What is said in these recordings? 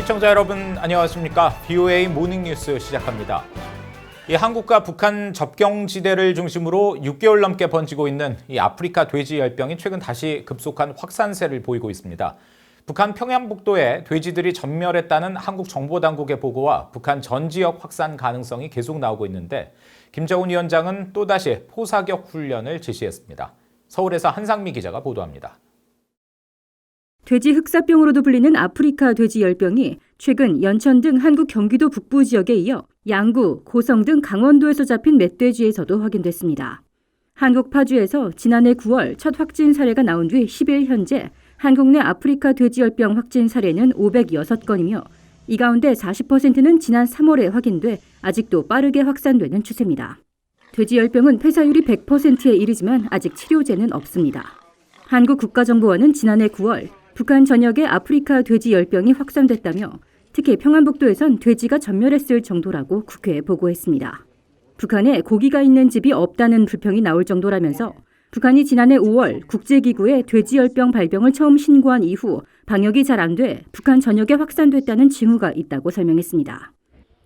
시청자 여러분 안녕하십니까? BOA 모닝뉴스 시작합니다. 한국과 북한 접경지대를 중심으로 6개월 넘게 번지고 있는 아프리카 돼지열병이 최근 다시 급속한 확산세를 보이고 있습니다. 북한 평양북도에 돼지들이 전멸했다는 한국 정보당국의 보고와 북한 전 지역 확산 가능성이 계속 나오고 있는데 김정은 위원장은 또다시 포사격 훈련을 지시했습니다. 서울에서 한상미 기자가 보도합니다. 돼지 흑사병으로도 불리는 아프리카 돼지열병이 최근 연천 등 한국 경기도 북부 지역에 이어 양구, 고성 등 강원도에서 잡힌 멧돼지에서도 확인됐습니다. 한국 파주에서 지난해 9월 첫 확진 사례가 나온 뒤 10일 현재 한국 내 아프리카 돼지열병 확진 사례는 506건이며 이 가운데 40%는 지난 3월에 확인돼 아직도 빠르게 확산되는 추세입니다. 돼지열병은 폐사율이 100%에 이르지만 아직 치료제는 없습니다. 한국 국가정보원은 지난해 9월 북한 전역에 아프리카 돼지열병이 확산됐다며 특히 평안북도에선 돼지가 전멸했을 정도라고 국회에 보고했습니다. 북한에 고기가 있는 집이 없다는 불평이 나올 정도라면서 북한이 지난해 5월 국제기구에 돼지열병 발병을 처음 신고한 이후 방역이 잘 안 돼 북한 전역에 확산됐다는 징후가 있다고 설명했습니다.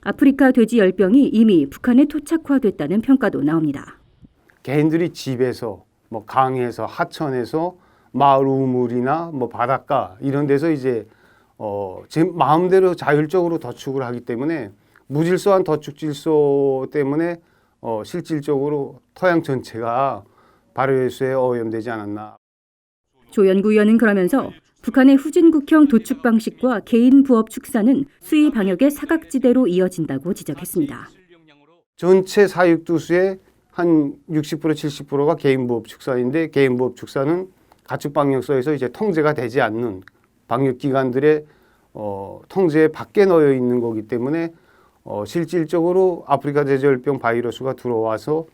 아프리카 돼지열병이 이미 북한에 토착화됐다는 평가도 나옵니다. 개인들이 집에서, 강에서, 하천에서, 마을 우물이나 바닷가 이런 데서 이제 제 마음대로 자율적으로 더축을 하기 때문에 무질서한 더축 질서 때문에 실질적으로 토양 전체가 발효해수에 오염되지 않았나. 조 연구위원은 그러면서 북한의 후진국형 도축 방식과 개인 부업 축사는 수의 방역의 사각지대로 이어진다고 지적했습니다. 전체 사육두수의 한 60% 70%가 개인 부업 축사인데 개인 부업 축사는 가축 방역소에서 이제 통제가 되지 않는 방역 기관들의 통제 밖에 놓여 있는 거기 때문에 실질적으로 아프리카 돼지열병 바이러스가 들어와서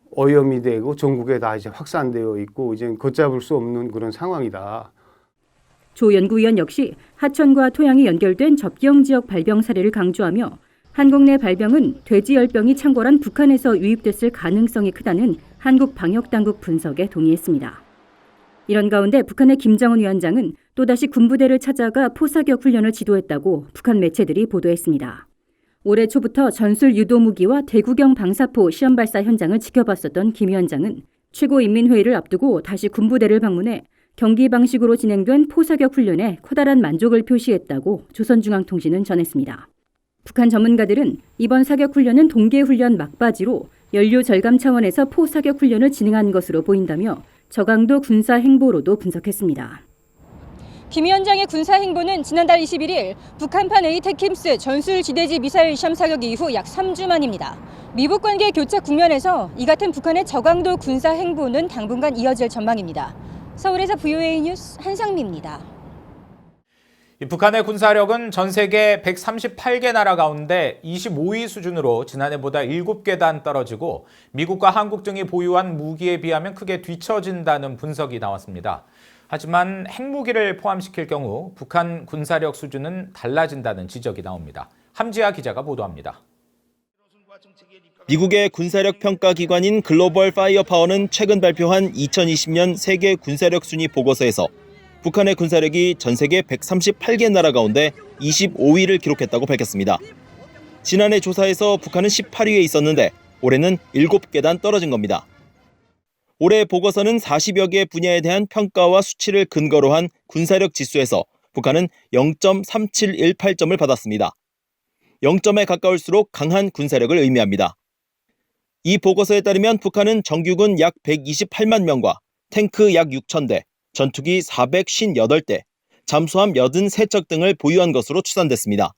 오염이 되고 전국에 다 이제 확산되어 있고 이제 걷잡을 수 없는 그런 상황이다. 조 연구위원 역시 하천과 토양이 연결된 접경 지역 발병 사례를 강조하며 한국 내 발병은 돼지열병이 창궐한 북한에서 유입됐을 가능성이 크다는 한국 방역당국 분석에 동의했습니다. 이런 가운데 북한의 김정은 위원장은 또다시 군부대를 찾아가 포사격 훈련을 지도했다고 북한 매체들이 보도했습니다. 올해 초부터 전술 유도무기와 대구경 방사포 시험 발사 현장을 지켜봤었던 김 위원장은 최고인민회의를 앞두고 다시 군부대를 방문해 경기 방식으로 진행된 포사격 훈련에 커다란 만족을 표시했다고 조선중앙통신은 전했습니다. 북한 전문가들은 이번 사격 훈련은 동계훈련 막바지로 연료 절감 차원에서 포사격 훈련을 진행한 것으로 보인다며 저강도 군사 행보로도 분석했습니다. 김 위원장의 군사 행보는 지난달 21일 북한판 에이테킴스 전술 지대지 미사일 시험 사격 이후 약 3주 만입니다. 미북 관계 교착 국면에서 이 같은 북한의 저강도 군사 행보는 당분간 이어질 전망입니다. 서울에서 BOA 뉴스 한상미입니다. 북한의 군사력은 전 세계 138개 나라 가운데 25위 수준으로 지난해보다 7계단 떨어지고 미국과 한국 등이 보유한 무기에 비하면 크게 뒤처진다는 분석이 나왔습니다. 하지만 핵무기를 포함시킬 경우 북한 군사력 수준은 달라진다는 지적이 나옵니다. 함지아 기자가 보도합니다. 미국의 군사력 평가 기관인 글로벌 파이어파워는 최근 발표한 2020년 세계 군사력 순위 보고서에서 북한의 군사력이 전 세계 138개 나라 가운데 25위를 기록했다고 밝혔습니다. 지난해 조사에서 북한은 18위에 있었는데 올해는 7계단 떨어진 겁니다. 올해 보고서는 40여 개 분야에 대한 평가와 수치를 근거로 한 군사력 지수에서 북한은 0.3718점을 받았습니다. 0점에 가까울수록 강한 군사력을 의미합니다. 이 보고서에 따르면 북한은 정규군 약 128만 명과 탱크 약 6,000대, 전투기 458대, 잠수함 83척 등을 보유한 것으로 추산됐습니다.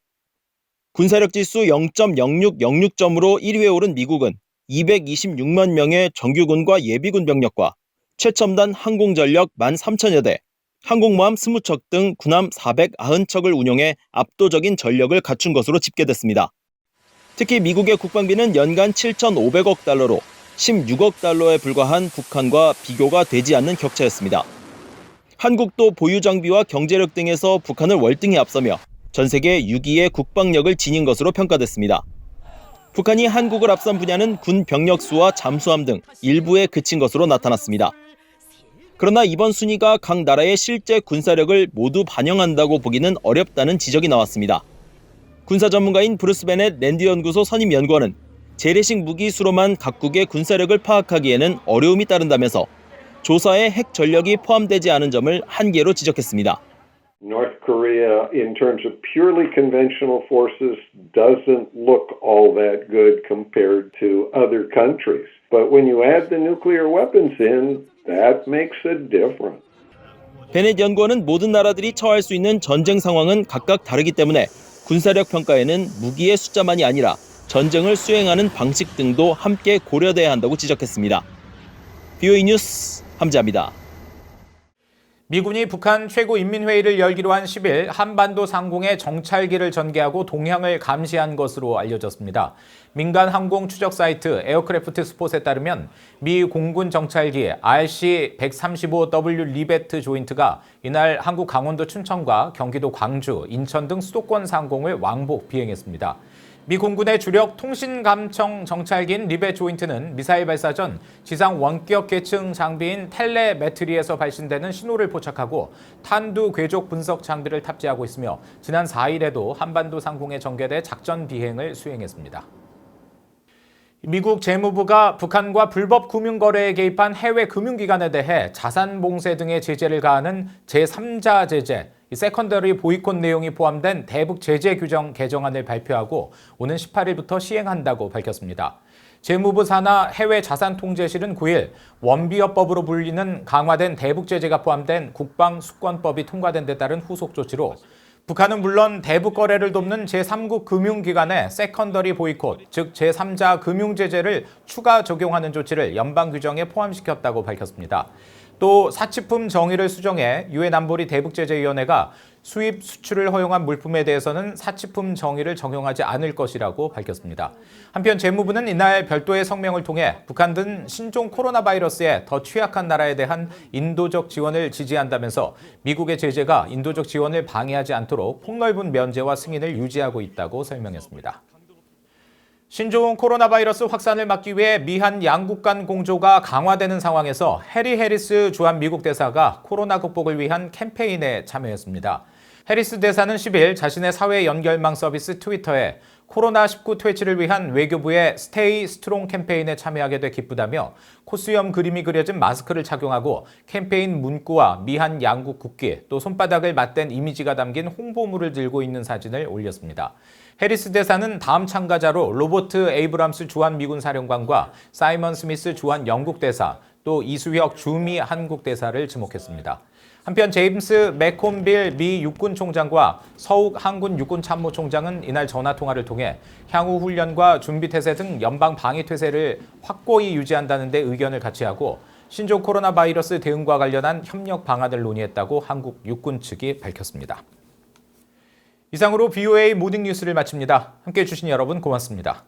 군사력 지수 0.0606점으로 1위에 오른 미국은 226만 명의 정규군과 예비군 병력과 최첨단 항공전력 13,000여 대, 항공모함 20척 등 군함 490척을 운용해 압도적인 전력을 갖춘 것으로 집계됐습니다. 특히 미국의 국방비는 연간 7,500억 달러로 16억 달러에 불과한 북한과 비교가 되지 않는 격차였습니다. 한국도 보유 장비와 경제력 등에서 북한을 월등히 앞서며 전 세계 6위의 국방력을 지닌 것으로 평가됐습니다. 북한이 한국을 앞선 분야는 군 병력 수와 잠수함 등 일부에 그친 것으로 나타났습니다. 그러나 이번 순위가 각 나라의 실제 군사력을 모두 반영한다고 보기는 어렵다는 지적이 나왔습니다. 군사 전문가인 브루스 베넷 랜드 연구소 선임 연구원은 재래식 무기 수로만 각국의 군사력을 파악하기에는 어려움이 따른다면서 조사에 핵 전력이 포함되지 않은 점을 한계로 지적했습니다. North Korea, in terms of purely conventional forces, doesn't look all that good compared to other countries. But when you add the nuclear weapons in, that makes a difference. 베넷 연구원은 모든 나라들이 처할 수 있는 전쟁 상황은 각각 다르기 때문에 군사력 평가에는 무기의 숫자만이 아니라 전쟁을 수행하는 방식 등도 함께 고려돼야 한다고 지적했습니다. BOE 뉴스 함지아입니다. 미군이 북한 최고인민회의를 열기로 한 10일 한반도 상공에 정찰기를 전개하고 동향을 감시한 것으로 알려졌습니다. 민간 항공 추적 사이트 에어크래프트 스폿에 따르면 미 공군 정찰기 RC-135W 리베트 조인트가 이날 한국 강원도 춘천과 경기도 광주, 인천 등 수도권 상공을 왕복 비행했습니다. 미 공군의 주력 통신감청 정찰기인 리벳 조인트는 미사일 발사 전 지상 원격 계층 장비인 텔레메트리에서 발신되는 신호를 포착하고 탄두 궤적 분석 장비를 탑재하고 있으며 지난 4일에도 한반도 상공에 전개돼 작전 비행을 수행했습니다. 미국 재무부가 북한과 불법 금융거래에 개입한 해외 금융기관에 대해 자산봉쇄 등의 제재를 가하는 제3자 제재, 세컨더리 보이콧 내용이 포함된 대북 제재 규정 개정안을 발표하고 오는 18일부터 시행한다고 밝혔습니다. 재무부 산하 해외자산통제실은 9일 원비어법으로 불리는 강화된 대북 제재가 포함된 국방수권법이 통과된 데 따른 후속 조치로 북한은 물론 대북 거래를 돕는 제3국 금융기관의 세컨더리 보이콧, 즉 제3자 금융제재를 추가 적용하는 조치를 연방 규정에 포함시켰다고 밝혔습니다. 또 사치품 정의를 수정해 유엔 안보리 대북제재위원회가 수입, 수출을 허용한 물품에 대해서는 사치품 정의를 적용하지 않을 것이라고 밝혔습니다. 한편 재무부는 이날 별도의 성명을 통해 북한 등 신종 코로나 바이러스에 더 취약한 나라에 대한 인도적 지원을 지지한다면서 미국의 제재가 인도적 지원을 방해하지 않도록 폭넓은 면제와 승인을 유지하고 있다고 설명했습니다. 신종 코로나 바이러스 확산을 막기 위해 미한 양국 간 공조가 강화되는 상황에서 해리 해리스 주한 미국 대사가 코로나 극복을 위한 캠페인에 참여했습니다. 해리스 대사는 10일 자신의 사회 연결망 서비스 트위터에 코로나19 퇴치를 위한 외교부의 스테이 스트롱 캠페인에 참여하게 돼 기쁘다며 코수염 그림이 그려진 마스크를 착용하고 캠페인 문구와 미한 양국 국기 또 손바닥을 맞댄 이미지가 담긴 홍보물을 들고 있는 사진을 올렸습니다. 해리스 대사는 다음 참가자로 로버트 에이브람스 주한 미군 사령관과 사이먼 스미스 주한 영국 대사, 또 이수혁 주미 한국 대사를 지목했습니다. 한편 제임스 맥콤빌 미 육군 총장과 서욱 한군 육군 참모총장은 이날 전화통화를 통해 향후 훈련과 준비태세 등 연방 방위태세를 확고히 유지한다는 데 의견을 같이 하고 신종 코로나 바이러스 대응과 관련한 협력 방안을 논의했다고 한국 육군 측이 밝혔습니다. 이상으로 BOA 모닝 뉴스를 마칩니다. 함께해 주신 여러분 고맙습니다.